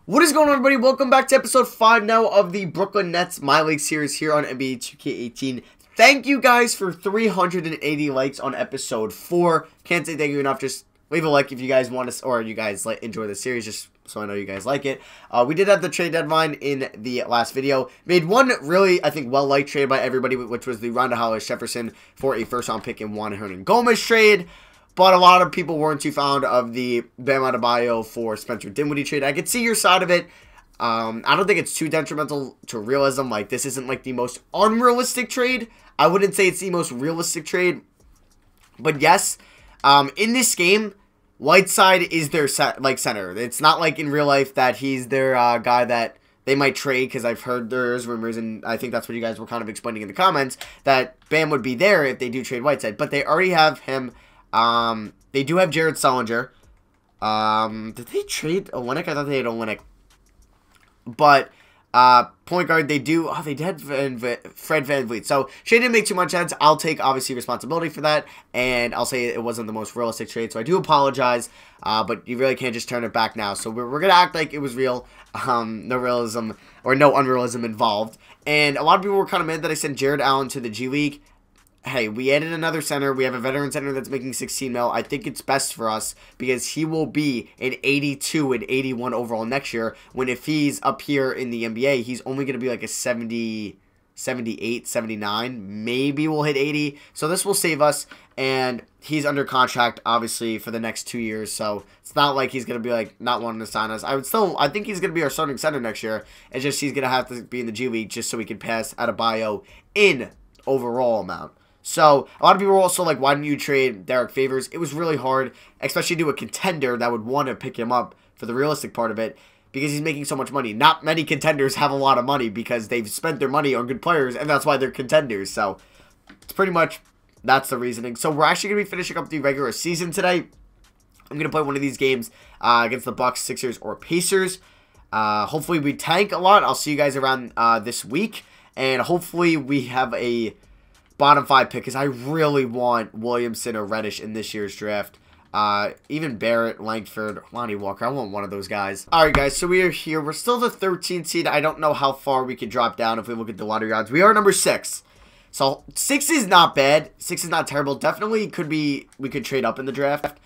What is going on, everybody? Welcome back to episode 5 now of the Brooklyn Nets My League series here on NBA 2K18. Thank you guys for 380 likes on episode 4. Can't say thank you enough. Just leave a like if you guys want to, or you guys enjoy the series, just so I know you guys like it. We did have the trade deadline in the last video. Made one really, I think, well-liked trade by everybody, which was the Ronda Hollis-Jefferson for a first-round pick and Juan Hernan-Gomez trade. But a lot of people weren't too fond of the Bam Adebayo for Spencer Dinwiddie trade. I could see your side of it. I don't think it's too detrimental to realism. Like, this isn't like the most unrealistic trade. I wouldn't say it's the most realistic trade. But yes, in this game, Whiteside is their center. It's not like in real life that he's their guy that they might trade, because I've heard there's rumors, and I think that's what you guys were kind of explaining in the comments, that Bam would be there if they do trade Whiteside. But they already have him. They do have Jared Sullinger. Did they trade Olynyk? I thought they had Olynyk. But, point guard, they do. Oh, they did Fred VanVleet. So, trade didn't make too much sense. I'll take, obviously, responsibility for that. And I'll say it wasn't the most realistic trade. So, I do apologize. But you really can't just turn it back now. So, we're going to act like it was real. No realism, or no unrealism involved. And a lot of people were kind of mad that I sent Jared Allen to the G League. Hey, we added another center. We have a veteran center that's making 16 mil. I think it's best for us because he will be an 82 and 81 overall next year, when if he's up here in the NBA, he's only going to be like a 70, 78, 79. Maybe we'll hit 80. So this will save us, and he's under contract, obviously, for the next 2 years. So it's not like he's going to be like not wanting to sign us. I think he's going to be our starting center next year. It's just he's going to have to be in the G League just so we can pass Adebayo in overall amount. So, a lot of people were also like, why didn't you trade Derek Favors? It was really hard, especially to a contender that would want to pick him up for the realistic part of it, because he's making so much money. Not many contenders have a lot of money because they've spent their money on good players, and that's why they're contenders. So, it's pretty much, that's the reasoning. So, we're actually going to be finishing up the regular season today. I'm going to play one of these games against the Bucks, Sixers, or Pacers. Hopefully, we tank a lot. I'll see you guys around this week, and hopefully, we have a bottom 5 pick, because I really want Williamson or Reddish in this year's draft. Even Barrett, Langford, Lonnie Walker. I want one of those guys. Alright, guys, so we are here. We're still the 13th seed. I don't know how far we could drop down if we look at the lottery odds. We are number 6. So, 6 is not bad. 6 is not terrible. Definitely could be, we could trade up in the draft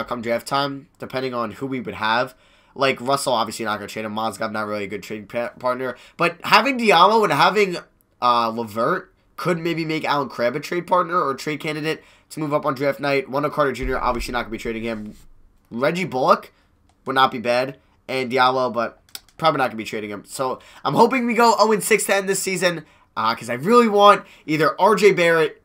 come draft time, depending on who we would have. Like, Russell, obviously not going to trade him. Mozgov, not really a good trade partner. But having Diallo and having LeVert could maybe make Allen Crabbe a trade partner or a trade candidate to move up on draft night. Wendell Carter Jr., obviously not going to be trading him. Reggie Bullock would not be bad. And Diallo, but probably not going to be trading him. So I'm hoping we go 0-6 to end this season, because I really want either RJ Barrett,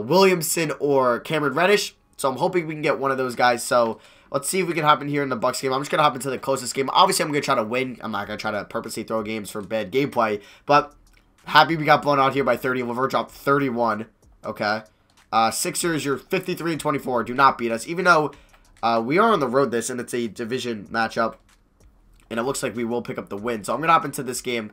Williamson, or Cameron Reddish. So I'm hoping we can get one of those guys. So let's see if we can hop in here in the Bucks game. I'm just going to hop into the closest game. Obviously, I'm going to try to win. I'm not going to try to purposely throw games for bad gameplay. But happy we got blown out here by 30. LeVert dropped 31. Okay. Sixers, you're 53 and 24. Do not beat us. Even though we are on the road this, and it's a division matchup. And it looks like we will pick up the win. So I'm going to hop into this game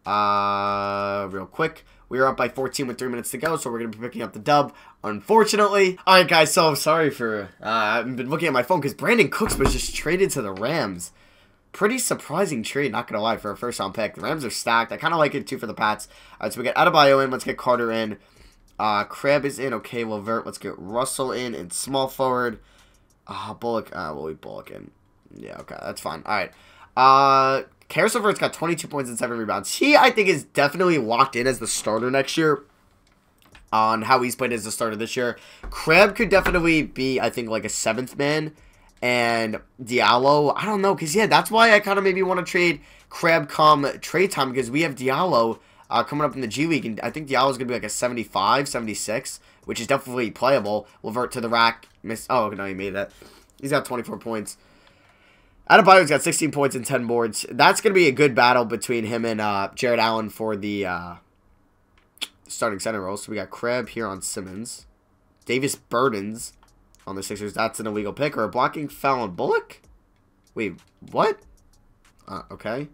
real quick. We are up by 14 with 3 minutes to go. So we're going to be picking up the dub, unfortunately. Alright, guys. So sorry for, I've been looking at my phone because Brandon Cooks was just traded to the Rams. Pretty surprising trade, not going to lie, for a first-round pick. The Rams are stacked. I kind of like it, too, for the Pats. All right, so we get Adebayo in. Let's get Carter in. Crabbe is in. Okay, LeVert. Let's get Russell in and small forward. Bullock. We'll leave Bullock in. Yeah, okay, that's fine. All right. Karis LeVert's got 22 points and 7 rebounds. He, I think, is definitely locked in as the starter next year on how he's played as the starter this year. Crabbe could definitely be, I think, like a 7th man. And Diallo, I don't know, because, yeah, that's why I kind of maybe want to trade Crabbe come trade time, because we have Diallo coming up in the G League, and I think Diallo's going to be like a 75, 76, which is definitely playable. LeVert to the rack. Oh, no, he made that. He's got 24 points. Adebayo's got 16 points and 10 boards. That's going to be a good battle between him and Jared Allen for the starting center role. So we got Crabbe here on Simmons. Davis Burdens on the Sixers. That's an illegal pick. Or a blocking foul on Bullock? Wait, what? Okay.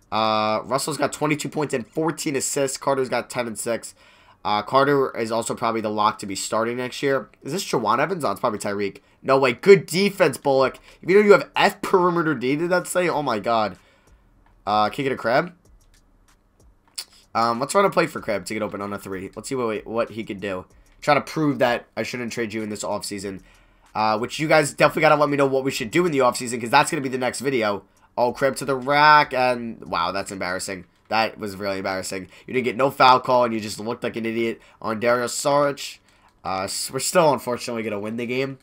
Russell's got 22 points and 14 assists. Carter's got 10 and 6. Carter is also probably the lock to be starting next year. Is this Jawan Evans? Oh, it's probably Tyreek. No way. Good defense, Bullock. If you know you have F perimeter D, did that say? Oh, my God. Kick it a Crab. Let's run a play for Crab to get open on a 3. Let's see what he could do. Try to prove that I shouldn't trade you in this offseason. Which you guys definitely got to let me know what we should do in the offseason, because that's going to be the next video. Oh, Crab to the rack, and wow, that's embarrassing. That was really embarrassing. You didn't get no foul call, and you just looked like an idiot on Darius Saric. We're still, unfortunately, going to win the game.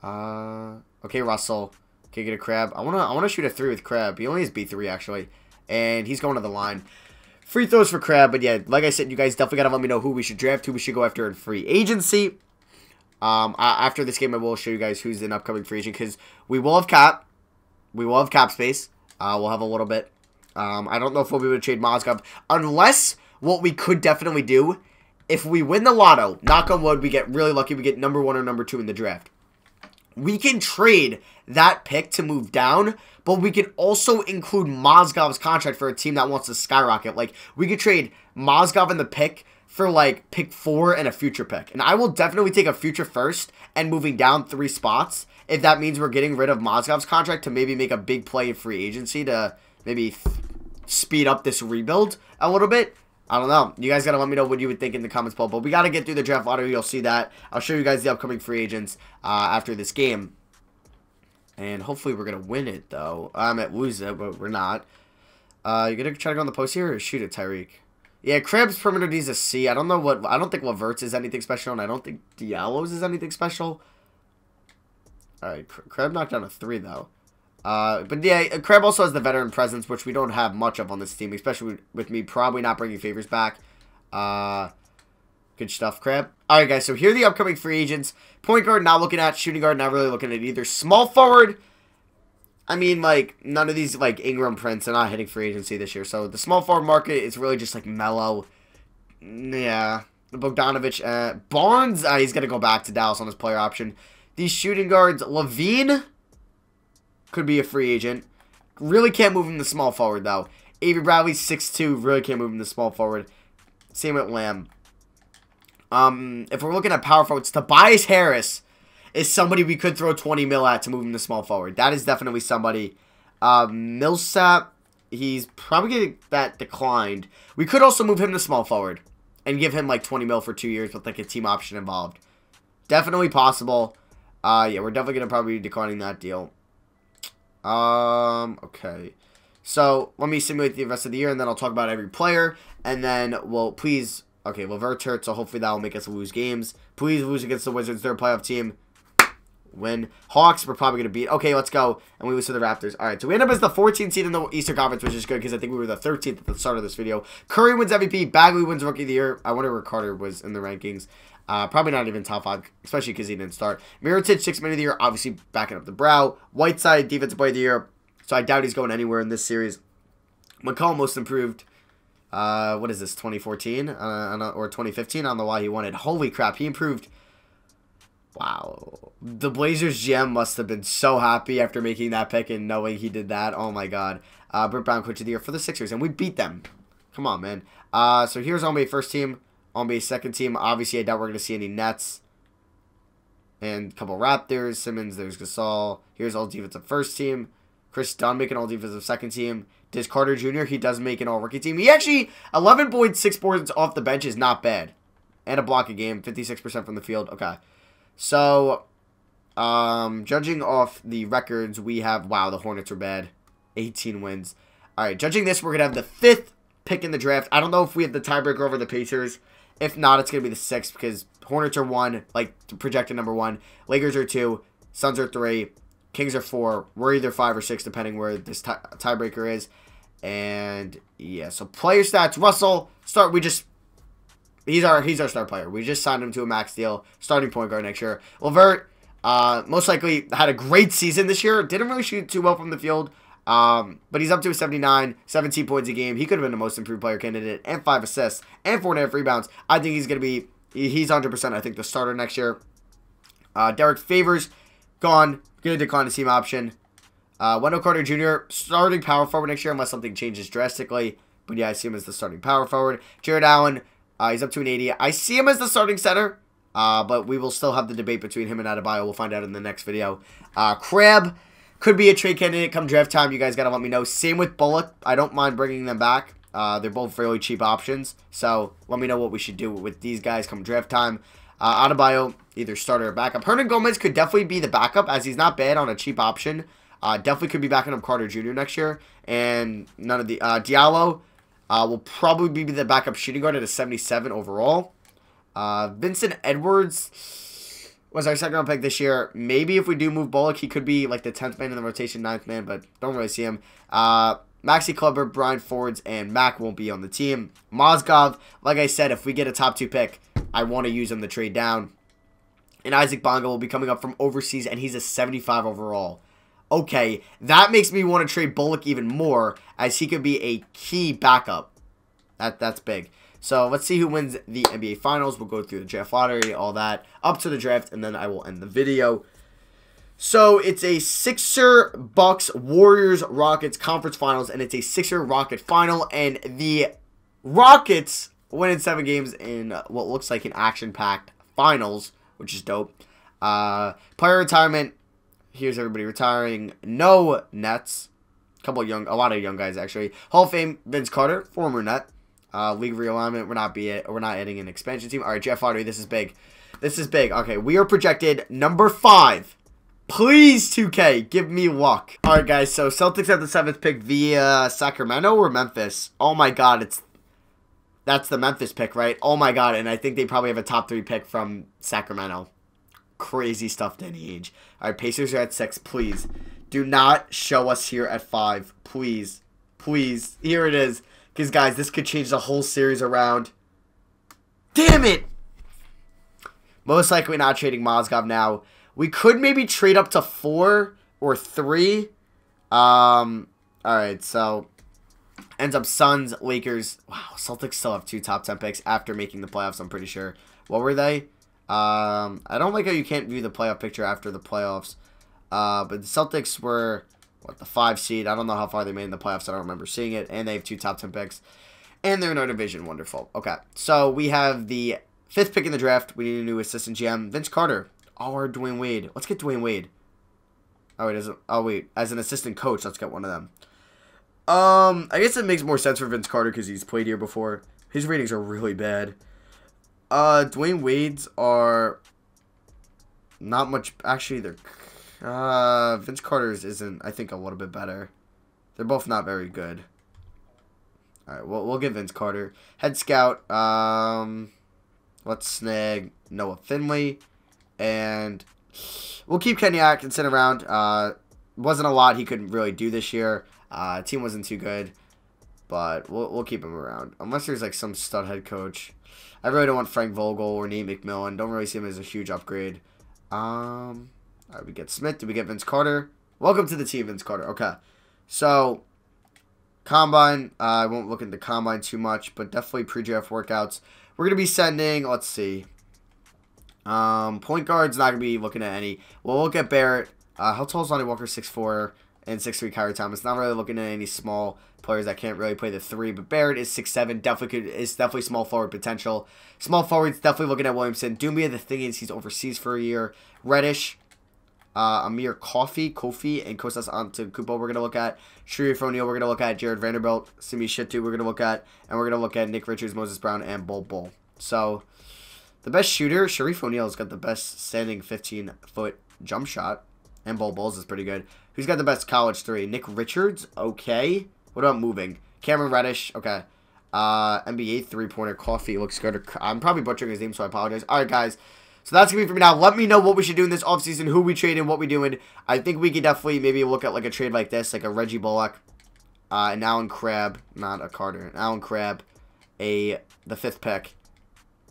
Okay, Russell. Kick it a Crab. I wanna shoot a 3 with Crab. He only has B3, actually. And he's going to the line. Free throws for Crab, but yeah, like I said, you guys definitely got to let me know who we should draft, who we should go after in free agency. After this game, I will show you guys who's an upcoming free agent, because we will have cap. We will have cap space. We'll have a little bit. I don't know if we'll be able to trade Mozgov, unless what we could definitely do, if we win the lotto, knock on wood, we get really lucky, we get number 1 or number 2 in the draft. We can trade that pick to move down, but we can also include Mozgov's contract for a team that wants to skyrocket. Like, we could trade Mozgov in the pick for, like, pick 4 and a future pick. And I will definitely take a future first and moving down 3 spots if that means we're getting rid of Mozgov's contract to maybe make a big play in free agency to maybe speed up this rebuild a little bit. I don't know. You guys got to let me know what you would think in the comments below. But we got to get through the draft lottery. You'll see that. I'll show you guys the upcoming free agents after this game. And hopefully we're going to win it, though. I might lose it, but we're not. You going to try to go on the post here or shoot it, Tyreek? Yeah, Crab's perimeter needs a C. I don't know what... I don't think Levert's is anything special, and I don't think Diallo's is anything special. Alright, Crab knocked down a 3, though. But yeah, Crab also has the veteran presence, which we don't have much of on this team, especially with me probably not bringing Favors back. Good stuff, Crab. Alright, guys, so here are the upcoming free agents. Point guard, not looking at. Shooting guard, not really looking at either. Small forward, I mean, like, none of these, like, Ingram, Prince, are not hitting free agency this year. So the small forward market is really just, like, mellow. Yeah. Bogdanovich, Barnes, he's going to go back to Dallas on his player option. These shooting guards, Levine could be a free agent. Really can't move him to small forward, though. Avery Bradley's 6'2", really can't move him to small forward. Same with Lamb. If we're looking at power forwards, Tobias Harris is somebody we could throw 20 mil at to move him to small forward. That is definitely somebody. Millsap, he's probably getting that declined. We could also move him to small forward and give him like 20 mil for 2 years with like a team option involved. Definitely possible. Yeah, we're definitely going to probably be declining that deal. Okay. So, let me simulate the rest of the year, and then I'll talk about every player, and then we'll please... Okay, Levert's hurt, so hopefully that will make us lose games. Please lose against the Wizards. They're a playoff team. Win. Hawks, we're probably going to beat. Okay, let's go. And we lose to the Raptors. All right, so we end up as the 14th seed in the Eastern Conference, which is good because I think we were the 13th at the start of this video. Curry wins MVP. Bagley wins Rookie of the Year. I wonder where Carter was in the rankings. Probably not even top 5, especially because he didn't start. Mirotic, 6th man of the year, obviously backing up the brow. Whiteside, defensive player of the year. So I doubt he's going anywhere in this series. McCollum, most improved. What is this, 2014 or 2015? I don't know why he won it. Holy crap, he improved. Wow. The Blazers GM must have been so happy after making that pick and knowing he did that. Oh my god. Britt Brown, coach of the year for the Sixers, and we beat them. Come on, man. So here's NBA first team, NBA second team. Obviously, I doubt we're going to see any Nets. And a couple Raptors. Simmons, there's Gasol. Here's all defensive first team. Chris Dunn making all defensive second team. Diz Carter Jr., he does make an all-rookie team. He actually, 11.6 boards off the bench is not bad. And a block a game, 56% from the field. Okay. So, judging off the records, we have, wow, the Hornets are bad. 18 wins. All right, judging this, we're going to have the 5th pick in the draft. I don't know if we have the tiebreaker over the Pacers. If not, it's going to be the 6th because Hornets are 1, like projected number 1. Lakers are 2. Suns are 3. Kings are 4. We're either 5 or 6, depending where this tiebreaker is. And yeah, so player stats. Russell, he's our star player. We just signed him to a max deal, starting point guard next year. Levert, most likely had a great season this year. Didn't really shoot too well from the field, but he's up to a 79, 17 points a game. He could have been the most improved player candidate, and 5 assists, and 4.5 rebounds. I think he's going to be, he's 100%, I think, the starter next year. Derek Favors, gone. Going to decline the team option. Wendell Carter Jr., starting power forward next year unless something changes drastically. But yeah, I see him as the starting power forward. Jared Allen, he's up to an 80. I see him as the starting center, but we will still have the debate between him and Adebayo. We'll find out in the next video. Crab, Could be a trade candidate come draft time. You guys got to let me know. Same with Bullock. I don't mind bringing them back. They're both fairly cheap options. So let me know what we should do with these guys come draft time. Adebayo, either starter or backup. Hernan Gomez could definitely be the backup as he's not bad on a cheap option. Definitely could be backing up Carter Jr. next year. And none of the Diallo will probably be the backup shooting guard at a 77 overall. Vincent Edwards was our second round pick this year. Maybe if we do move Bullock, he could be like the 10th man in the rotation, 9th man, but don't really see him. Maxi Kleber, Brian Fords, and Mac won't be on the team. Mozgov, like I said, if we get a top 2 pick, I want to use him to trade down. And Isaac Bonga will be coming up from overseas, and he's a 75 overall. Okay, that makes me want to trade Bullock even more, as he could be a key backup. That's big. So let's see who wins the NBA Finals. We'll go through the draft lottery, all that, up to the draft, and then I will end the video. So it's a Sixer, Bucks, Warriors, Rockets Conference Finals, and it's a Sixer Rocket Final, and the Rockets winning 7 games in what looks like an action-packed finals, which is dope. Player retirement. Here's everybody retiring. No Nets. A lot of young guys actually. Hall of Fame. Vince Carter, former Net. League realignment. We're not adding an expansion team. All right, Jeff Lottery. This is big. This is big. Okay, we are projected number 5. Please, 2K, give me luck. All right, guys. So Celtics have the 7th pick via Sacramento or Memphis. Oh my God, that's the Memphis pick, right? Oh my God, and I think they probably have a top 3 pick from Sacramento. Crazy stuff, Danny Ainge. All right, Pacers are at 6. Please, do not show us here at 5. Please, please. Here it is. Because, guys, this could change the whole series around. Damn it! Most likely not trading Mozgov now. We could maybe trade up to 4 or 3. Alright, so ends up Suns, Lakers. Wow, Celtics still have 2 top 10 picks after making the playoffs, I'm pretty sure. What were they? I don't like how you can't view the playoff picture after the playoffs. But the Celtics were, what, the 5 seed. I don't know how far they made in the playoffs. I don't remember seeing it. And they have 2 top 10 picks. And they're in our division. Wonderful. Okay, so we have the 5th pick in the draft. We need a new assistant GM. Vince Carter. Or Dwayne Wade. Let's get Dwayne Wade. As an assistant coach, let's get one of them. I guess it makes more sense for Vince Carter because he's played here before. His ratings are really bad. Dwayne Wade's are not much. Actually, they're Vince Carter's isn't. I think a little bit better. They're both not very good. All right, we'll give Vince Carter head scout. Let's snag Noah Finley. And we'll keep Kenny Atkinson around. Wasn't a lot he could really do this year. Team wasn't too good. But we'll keep him around. Unless there's like some stud head coach. I really don't want Frank Vogel or Nate McMillan. Don't really see him as a huge upgrade. All right, we get Smith. Did we get Vince Carter? Welcome to the team, Vince Carter. Okay. So, Combine. I won't look into Combine too much. But definitely pre-draft workouts. We're going to be sending, let's see. Point guard's not going to be looking at any. We'll look at Barrett. How tall is Lonnie Walker? 6'4", and 6'3" Kyrie Thomas. Not really looking at any small players that can't really play the 3. But Barrett is 6'7". Definitely small forward potential. Small forwards, definitely looking at Williamson. Dumia, the thing is, he's overseas for a year. Reddish. Amir Kofi, and Kostas Antetokounmpo we're going to look at. Sharif O'Neal we're going to look at. Jared Vanderbilt. Simi Shitu we're going to look at. And we're going to look at Nick Richards, Moses Brown, and Bol Bol. So, the best shooter, Sharif O'Neal's got the best standing 15-foot jump shot. And Bol Bol's is pretty good. Who's got the best college 3? Nick Richards? Okay. What about moving? Cameron Reddish? Okay. NBA 3-pointer Coffee looks good. I'm probably butchering his name, so I apologize. Alright, guys. So that's going to be for me now. Let me know what we should do in this offseason, who we trade and what we doing. I think we could definitely maybe look at like a trade like this, like a Reggie Bullock, an Allen Crabbe, not a Carter, an Allen Crabbe, the 5th pick,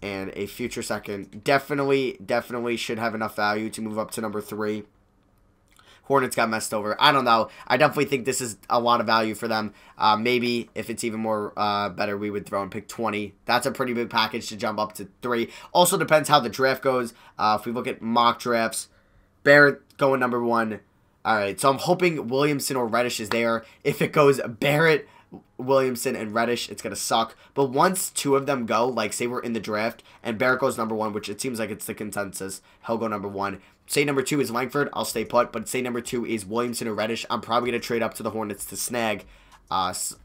and a future second. Definitely should have enough value to move up to number 3. Hornets got messed over. I don't know. I definitely think this is a lot of value for them. Maybe if it's even more better, we would throw in pick 20. That's a pretty big package to jump up to 3. Also depends how the draft goes. If we look at mock drafts, Barrett going number 1. All right, so I'm hoping Williamson or Reddish is there. If it goes Barrett, Williamson, and Reddish, it's going to suck. But once 2 of them go, like say we're in the draft, and Barrett goes number 1, which it seems like it's the consensus, he'll go number 1. say number 2 is Langford, I'll stay put. But say number 2 is Williamson or Reddish, I'm probably going to trade up to the Hornets to snag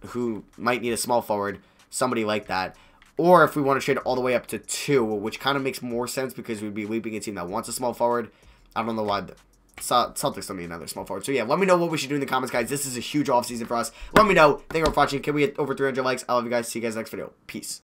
who might need a small forward, somebody like that. Or if we want to trade all the way up to 2, which kind of makes more sense because we'd be leaping a team that wants a small forward. I don't know why the Celtics don't need another small forward. So yeah, let me know what we should do in the comments, guys. This is a huge offseason for us. Let me know. Thank you for watching. Can we get over 300 likes? I love you guys. See you guys next video. Peace.